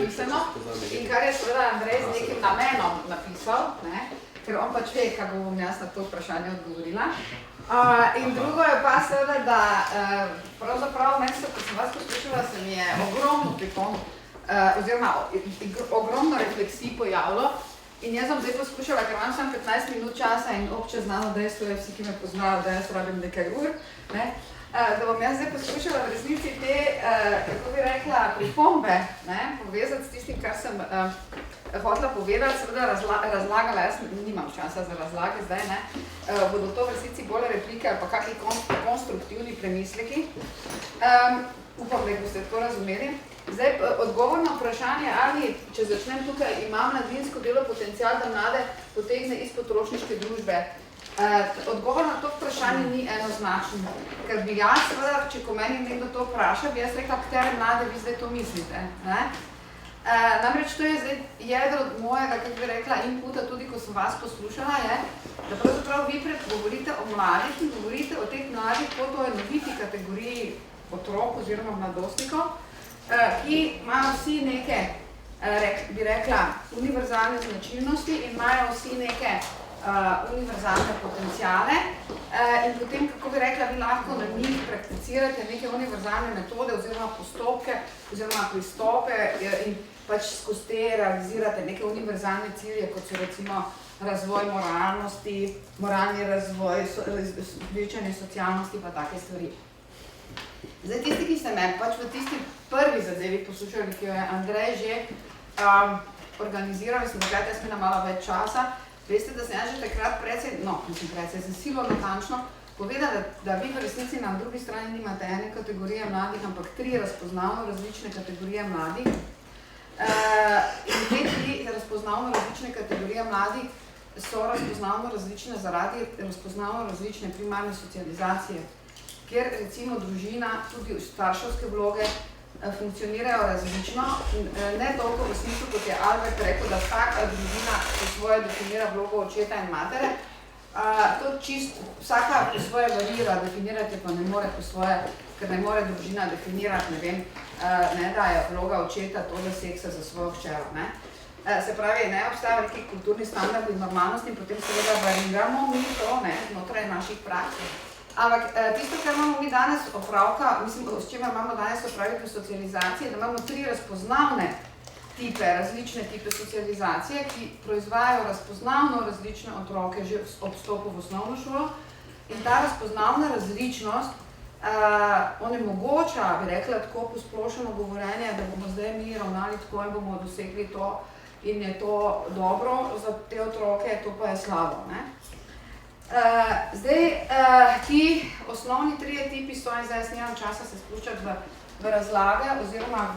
napisano in kar je seveda Andrej z nekim namenom napisal, ne, ker on pač ve, kako bom jaz na to vprašanje odgovorila. In drugo je pa seveda, da pravzaprav meni se, ko sem vas poslušala, se mi je ogromno pripomb, oziroma ogromno refleksij pojavilo. In jaz sem zdaj poskušala, ker imam samo 15 minut časa in obče znano dejstvo je, vsi, ki me poznajo, da jaz rabim nekaj ur, ne, da bom jaz zdaj poskušala v resnici te, kako bi rekla, pripombe, ne, povezati s tistim, kar sem hotela povedati, seveda razlagala, jaz nimam časa za razlage zdaj, ne, bodo to v resnici bolj replike ali pa kakšni konstruktivni premisleki. Upam, da jih boste to razumeli. Zdaj, odgovor na vprašanje, ali, če začnem tukaj, imam mladinsko delo potencial, da mlade potegne iz potrošniške družbe. Odgovor na to vprašanje ni enoznačen, ker bi jaz, seveda, če ko meni nekdo to vpraša, bi jaz rekla, katere mlade vi zdaj to mislite. Ne? Namreč to je zdaj jedro mojega, kako bi rekla, inputa, tudi ko sem vas poslušala, je, da pravzaprav vi govorite o mladih in govorite o teh mladih kot o enoviti kategoriji otrok oziroma mladostnikov, ki imajo vsi neke, bi rekla, univerzalne značilnosti in imajo vsi neke univerzalne potenciale in potem, kako bi rekla, vi lahko na njih prakticirate neke univerzalne metode oziroma postopke oziroma pristope in pač skozi te realizirate neke univerzalne cilje, kot so recimo razvoj moralnosti, moralni razvoj, večanje socialnosti pa take stvari. Zdaj, tisti, ki ste me pač v tisti prvi zadevi poslušali, ki jo je Andrej že organiziral, sem takrat jaz imela malo več časa, veste, da sem jaz že takrat sem silo natančno povedala, da vi v resnici na drugi strani nimate ene kategorije mladih, ampak 3 razpoznavno različne kategorije mladih. In te 3 razpoznavno različne kategorije mladih so razpoznavno različne zaradi razpoznavno različne primarne socializacije, kjer recimo družina, tudi starševske vloge, funkcionirajo različno, ne toliko v smislu, kot je Albert rekel, da vsaka družina po svoje definira vlogo očeta in matere. To čisto, vsaka po svoje varira, definirati pa ne more po svoje, ker ne more družina definirati, ne vem, ne da je vloga očeta to, da seksa za svojo hčero, ne. Se pravi, ne obstajajo neki kulturni standardi in normalnosti in potem seveda variramo mi to, ne, znotraj naših praks. Ampak tisto, kar imamo mi danes opravka, mislim, s čemer imamo danes opraviti v socializaciji, da imamo 3 razpoznavne različne tipe socializacije, ki proizvajajo razpoznavno različne otroke že ob vstopu v osnovno šolo. In ta razpoznavna različnost onemogoča, bi rekla, tako posplošeno govorenje, da bomo zdaj mi ravnali tako in bomo dosegli to in je to dobro za te otroke, to pa je slabo, ne. Zdaj, ti osnovni 3 tipi so, in zdaj jaz nimam časa se spuščati v razlage oziroma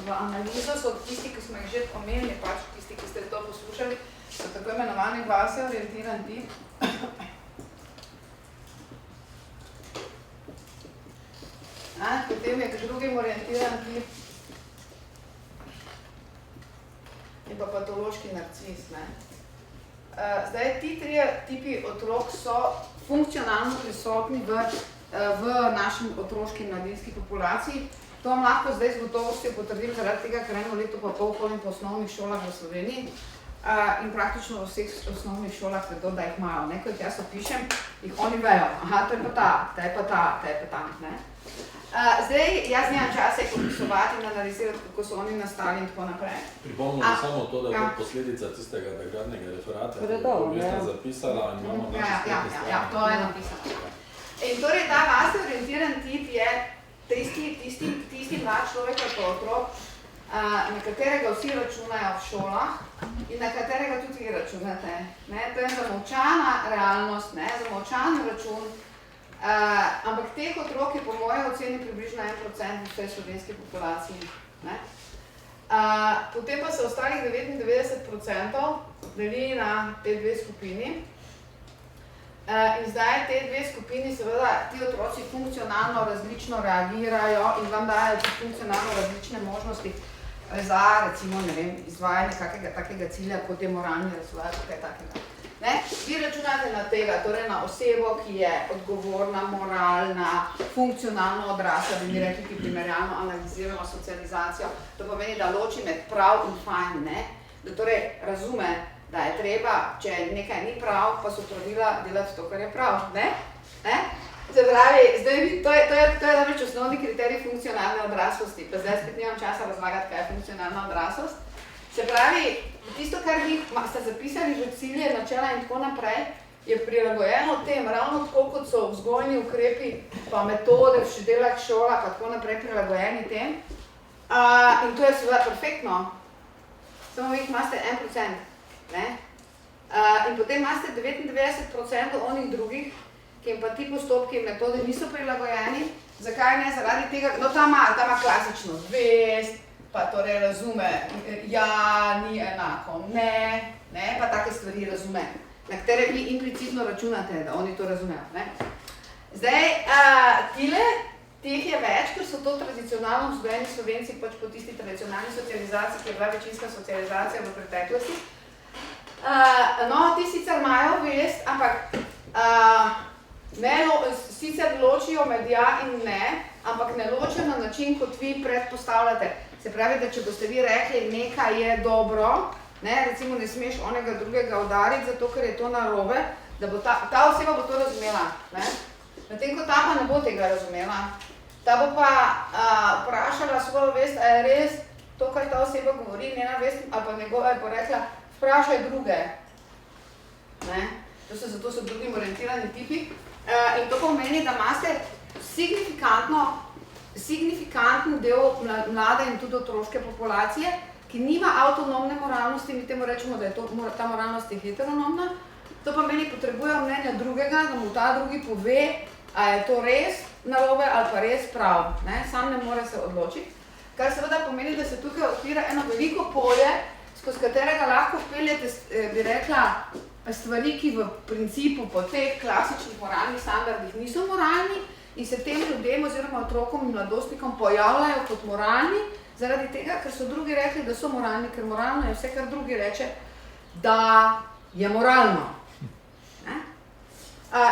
v analizo, so tisti, ki smo jih že omenili, pač tisti, ki ste to poslušali, so tako imenovani vase orientiran tip. Potem je k drugim orientiran tip in pa patološki narcis, ne. Zdaj, ti 3 tipi otrok so funkcionalno prisotni v naši otroški in mladinski populaciji. To vam lahko zdaj z gotovostjo potrdim zaradi tega, ker 1 leto pa pol hodim po osnovnih šolah v Sloveniji in praktično v vseh osnovnih šolah vedo, da jih imajo. Ne, ko jih jaz opišem, jih oni vejo. Aha, to je pa ta, ta je pa ta, ta je pa ta, ne. Zdaj, jaz nimam časa jih opisovati in analizirati, kako so oni nastali in tako naprej. Pripomnimo samo to, da je to posledica tistega takratnega referata, ki je to zapisala in imamo naše spletne strani. Ja, to je napisano. In torej, ta vase orientiran tip je tisti mlad človek ali pa otrok, na katerega vsi računajo v šolah in na katerega tudi vi računate. To je zamolčana realnost, zamolčan račun. Ampak teh otrok je po moje oceni približno 1% vse slovenske populaciji. Potem pa se ostalih 99% deli na te 2 skupini. In zdaj te 2 skupini, seveda, ti otroci funkcionalno različno reagirajo in vam dajo funkcionalno različne možnosti za, recimo, ne vem, izvajanje kakega takega cilja, kot je moralni razvoj, kaj takega. Ne? Vi računate na tega, torej na osebo, ki je odgovorna, moralna, funkcionalno odrasla, bi mi rekli, ki primerjalno analiziramo socializacijo. To pomeni, da loči med prav in fajn, ne? Da torej razume, da je treba, če nekaj ni prav, pa so pravila delati to, kar je prav. Ne? Ne? Se pravi, zdaj, to je namreč osnovni kriterij funkcionalne odraslosti, pa zdaj spet nimam časa razlagati, kaj je funkcionalna odraslost. Se pravi, tisto, kar vi ste zapisali že cilje, načela in tako naprej, je prilagojeno tem, ravno tako, kot so vzgojni ukrepi, pa metode v delah šola, pa tako naprej prilagojeni tem. In to je seveda perfektno. Samo vi imate 1%. Ne? In potem imate 99% onih drugih, ki jim pa ti postopki in metode niso prilagojeni. Zakaj ne? Zaradi tega, no ta ima klasično zvest, pa torej razume, ja, ni enako, ne, pa take stvari razume, na katere vi implicitno računate, da oni to razumejo. Ne? Zdaj, teh je več, ker so to tradicionalno vzgojeni Slovenci pač po tisti tradicionalni socializaciji, ki je bila večinska socializacija v preteklosti. No, ti sicer imajo vest, ampak sicer ločijo med ja in ne, ampak ne ločijo na način, kot vi predpostavljate. Se pravi, da če boste vi rekli, nekaj je dobro, ne, recimo ne smeš onega drugega udariti, zato ker je to narobe, da bo ta oseba bo to razumela. Ne? Medtem ko ta pa ne bo tega razumela. Ta bo pa vprašala svojo vest, a je res to, kar ta oseba govori, njena vest, ali pa njegova je porekla, vprašaj druge. Ne? Zato so drugim orientirani tipi. In to pomeni, da imate signifikanten del mlade in tudi otroške populacije, ki nima avtonomne moralnosti, mi temu rečemo, da je ta moralnost heteronomna. To pomeni, potrebujejo mnenja drugega, da mu ta drugi pove, a je to res narobe ali pa res prav. Ne? Sam ne more se odločiti. Kar seveda pomeni, da se tukaj odpira eno veliko polje, skozi katerega lahko vpeljete, bi rekla, stvari, ki v principu po teh klasičnih moralnih standardih niso moralni in se tem ljudem oziroma otrokom in mladostnikom pojavljajo kot moralni, zaradi tega, ker so drugi rekli, da so moralni, ker moralno je vse, kar drugi reče, da je moralno.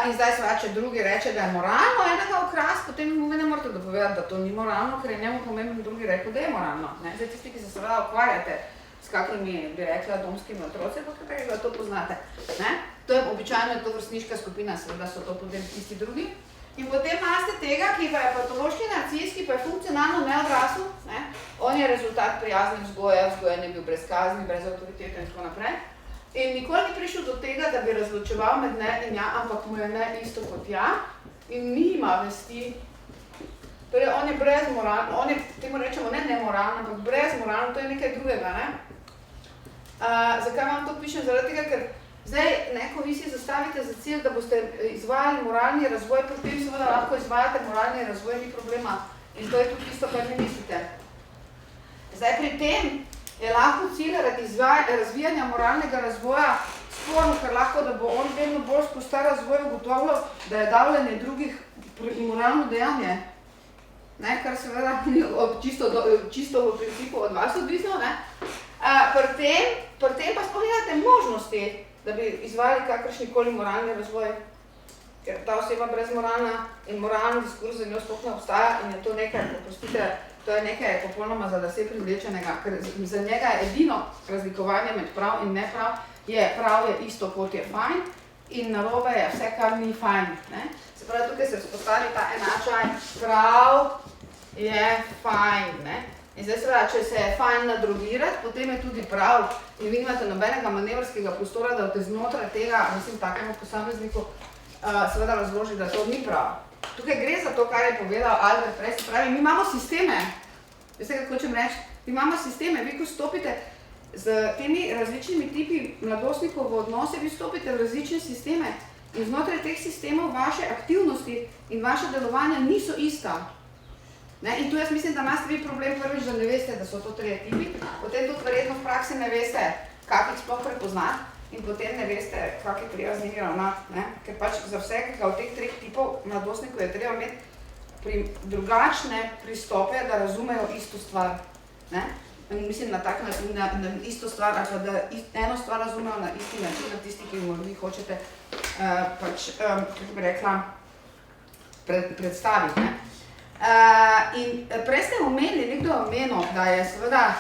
In zdaj seveda, če drugi reče, da je moralno enega okras, potem mu ne morate dopovedati, da to ni moralno, ker je njemu pomembno drugi rekel, da je moralno. Zdaj tisti, ki se seveda ukvarjate s kakimi, bi rekla, domskimi otroci, pa katerega to poznate. To je običajno to vrstniška skupina, seveda so to potem tisti drugi. In potem imate tega, ki pa je patološki narcis, ki pa je funkcionalno neodrasel, on je rezultat prijazne vzgoje, vzgojen je bil brez kazni, brez avtoritete in tako naprej. In nikoli ni prišel do tega, da bi razločeval med ne in ja, ampak mu je ne isto kot ja in nima vesti. Torej, on je brezmoralen, on je, temu rečemo, ne nemoralen, ampak brezmoralen, to je nekaj drugega, ne? Zakaj vam to pišem? Zaradi tega, ker zdaj, ko vi si zastavite za cilj, da boste izvajali moralni razvoj, potem seveda lahko izvajate moralni razvoj, ni problema. In to je tudi tisto, kar vi mislite. Zdaj, pri tem je lahko cilj razvijanja moralnega razvoja sporno, ker lahko, da bo on vedno bolj skozi ta razvoj ugotovil, da je davljanje drugih moralno dejanje. Kar seveda ni čisto v principu od vas odvisno. Pri tem pa sploh nimate možnosti, da bi izvajali kakršnikoli moralni razvoj, ker ta oseba brezmoralna in moralni diskurs za njo sploh ne obstaja in je to nekaj, oprostite, to je nekaj popolnoma za lase privlečenega, ker za njega je edino razlikovanje med prav in neprav, prav je isto, kot je fajn in narobe je vse, kar ni fajn. Se pravi, tukaj se vzpostavi ta enačaj, prav je fajn. In zdaj seveda, če se je fajn nadrogirati, potem je tudi prav in vi imate nobenega manevrskega prostora, da boste znotraj tega, mislim, takemu posamezniku seveda razloži, da to ni prav. Tukaj gre za to, kar je povedal Albert prej, se pravi, mi imamo sisteme. Veste, kako hočem reči? Mi imamo sisteme, vi ko stopite z temi različnimi tipi mladostnikov v odnose, vi stopite v različne sisteme in znotraj teh sistemov vaše aktivnosti in vaše delovanja niso ista. In tu jaz mislim, da imate vi problem prvič, da ne veste, da so to trije tipi, potem tudi verjetno v praksi ne veste, kak jih sploh prepoznati in potem ne veste, kak je treba z njimi ravnati. Ker pač za vsega od teh treh tipov mladostnikov je treba imeti drugačne pristope, da razumejo isto stvar. mislim, na tak način, na isto stvar, ali pa da eno stvar razumejo na isti način, na tisti, ki vi hočete pač, kako bi rekla, predstaviti. Ne? In prej ste omenili, nekdo je omenil, da je seveda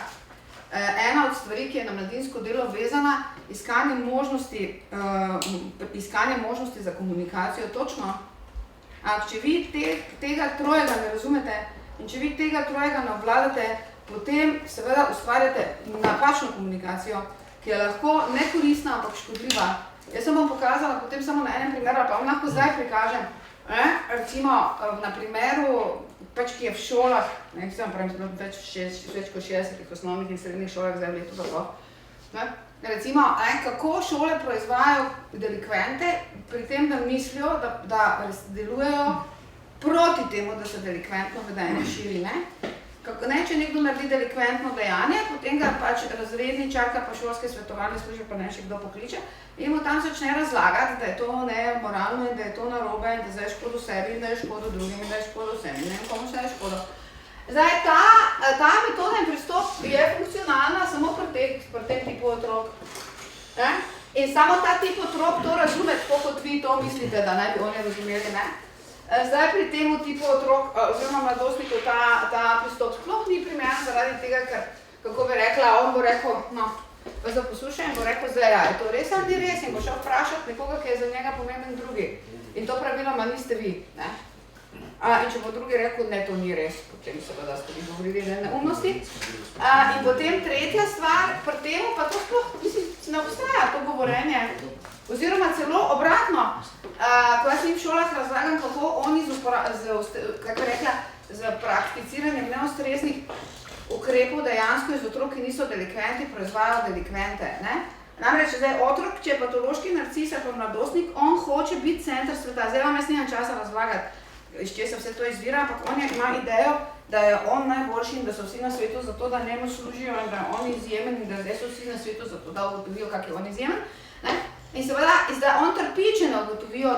ena od stvari, ki je na mladinsko delo vezana, iskanje možnosti za komunikacijo, točno. Če vi tega trojega ne razumete in če vi tega trojega ne obvladate, potem seveda ustvarjate napačno komunikacijo, ki je lahko nekoristna, ampak škodljiva. Jaz sem vam pokazala potem samo na enem primeru, pa vam lahko zdaj prikažem, recimo na primeru, pač ki je v šolah, ne vem, pravim, več kot 60 osnovnih in srednjih šolah, zdaj v letu za to. Recimo, kako šole proizvajajo delikvente, pri tem, da mislijo, da delujejo proti temu, da se delikventno vedenje širi, ne? Če nekdo naredi delikventno dejanje, potem ga pač razredni čaka, pa šolske svetovalne službe, pa ne še kdo pokliče, in mu tam začne razlagati, da je to nemoralno in da je to narobe in da zdaj je škodo sebi in da je škodo drugim in da je škodo vsem in ne vem komu se je škodo. Zdaj, ta metoda in pristop je funkcionalna samo pri tem tipu otrok. In samo ta tip otrok to razume, tako kot vi to mislite, da naj bi oni razumeli, ne? Zdaj pri temu tipu otrok, oziroma mladostnikov, ta pristop sploh ni primeren zaradi tega, ker, kako bi rekla, on bo rekel, no, pa zdaj poslušaj in bo rekel, zdaj, ja, je to res ali ni res in bo šel vprašati nekoga, ki je za njega pomemben drugi. In to praviloma niste vi, ne? In če bo drugi rekel, ne, to ni res, potem seveda ste vi govorili neumnosti. In potem tretja stvar, pri temu pa to sploh, mislim, ne obstaja to govorenje. Oziroma celo obratno, ko jaz v šolah razlagam, kako oni z prakticiranjem neustreznih ukrepov dejansko iz otrok, ki niso delikventi, proizvajajo delikvente. Namreč, zdaj otrok, če je patološki narcis ali pa mladostnik, on hoče biti center sveta. Zdaj vam jaz nimam časa razlagati, iz česa vse to izvira, ampak on ima idejo, da je on najboljši in da so vsi na svetu zato, da njemu služijo in da je on izjemen in da zdaj so vsi na svetu zato, da ugotovijo, kak je on izjemen. In seveda, zdaj on trpi, če ne ugotovijo,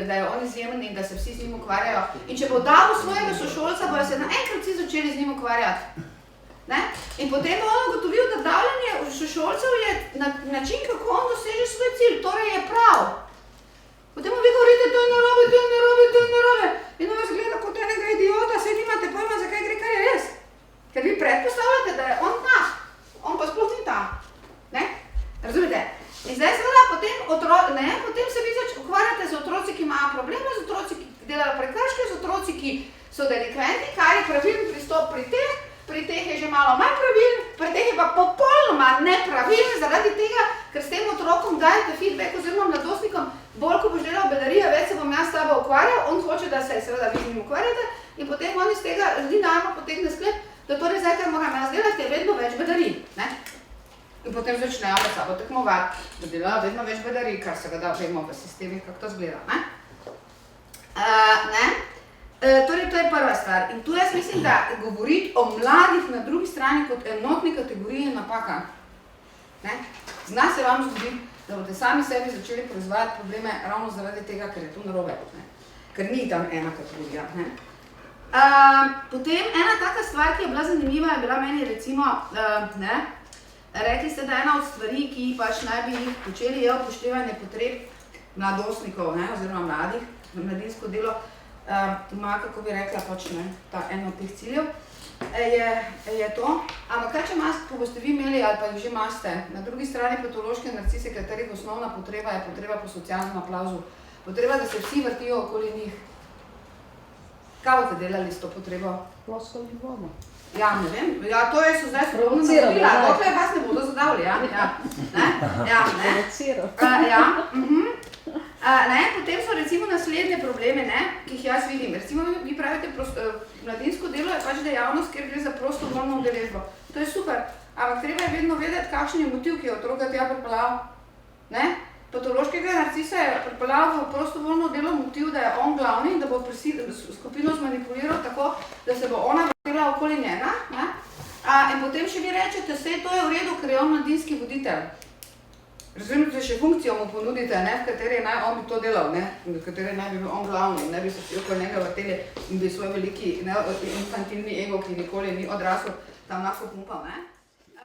da je on izjemen in da se vsi z njim ukvarjajo. In če bo dal svojega sošolca, bojo se naenkrat vsi začeli z njim ukvarjati. In potem bo on ugotovil, da davljanje sošolcev je način, kako on doseže svoj cilj, torej je prav. Potem mu vi govorite, to je narobe, to je narobe, to je narobe. In on vas gleda kot enega idiota, saj nimate pojma, zakaj gre, kar je res. Ker vi predpostavljate, da je on ta, on pa sploh ni ta. Razumete? In zdaj seveda potem se vi ukvarjate z otroci, ki imajo probleme, z otroci, ki delajo prekrške, z otroci, ki so delikventi, kar je pravilen pristop pri teh je že malo manj pravilen, pri teh je pa popolnoma nepravilen zaradi tega, ker s tem otrokom dajete feedback oziroma mladostnikom, bolj ko boš delal bedarija, več se bom jaz s tabo ukvarjal, on hoče, da se seveda vi z njim ukvarjate in potem on iz tega linearno potegne sklep, da torej zdaj, kar moram jaz delati, je vedno več bedarij. In potem začnejo med sabo tekmovati, da delajo vedno več bedarij, kar seveda vemo v sistemih, kako to zgleda. Torej, to je prva stvar. In tu jaz mislim, da govoriti o mladih na drugi strani kot enotni kategoriji je napaka. Zna se vam zgoditi, da boste sami sebi začeli proizvajati probleme ravno zaradi tega, ker je to narobe. Ker ni tam ena kategorija. Potem ena taka stvar, ki je bila zanimiva, je bila meni recimo, rekli ste, da ena od stvari, ki pač naj bi jih počeli, je upoštevanje potreb mladostnikov, oziroma mladih, mladinsko delo, ima, kako bi rekla, pač ta eno od teh ciljev, je to. Ampak kaj, če ko boste vi imeli, ali pa jih že imate, na drugi strani patološke narcise, katerih osnovna potreba je potreba po socialnem aplauzu, potreba, da se vsi vrtijo okoli njih. Kaj boste delali s to potrebo? Ploskali bomo. Ja, ne vem. Ja, to je so zdaj spodobno navodila. Dokler vas ne bodo zadavili, ja. Potem so recimo naslednje probleme, ki jih jaz vidim. Recimo, vi pravite, mladinsko delo je pač dejavnost, kjer gre za prostovoljno udeležbo. To je super, ampak treba je vedno vedeti, kakšen je motiv, ki je otroka tja pripeljal. Patološkega narcisa je pripeljal v prostovoljno delo motiv, da je on glavni in da bo skupino zmanipuliral tako, da se bo ona vrtela okoli njega. In potem še vi rečete, vse to je v redu, ker je on mladinski voditelj. Razumite, še funkcijo mu ponudite, v kateri naj on bi to delal, v kateri naj bi bil on glavni, ne bi se vsi okoli njega vrteli in bi svoj veliki infantilni ego, ki nikoli ni odrasel, tam lahko pumpal.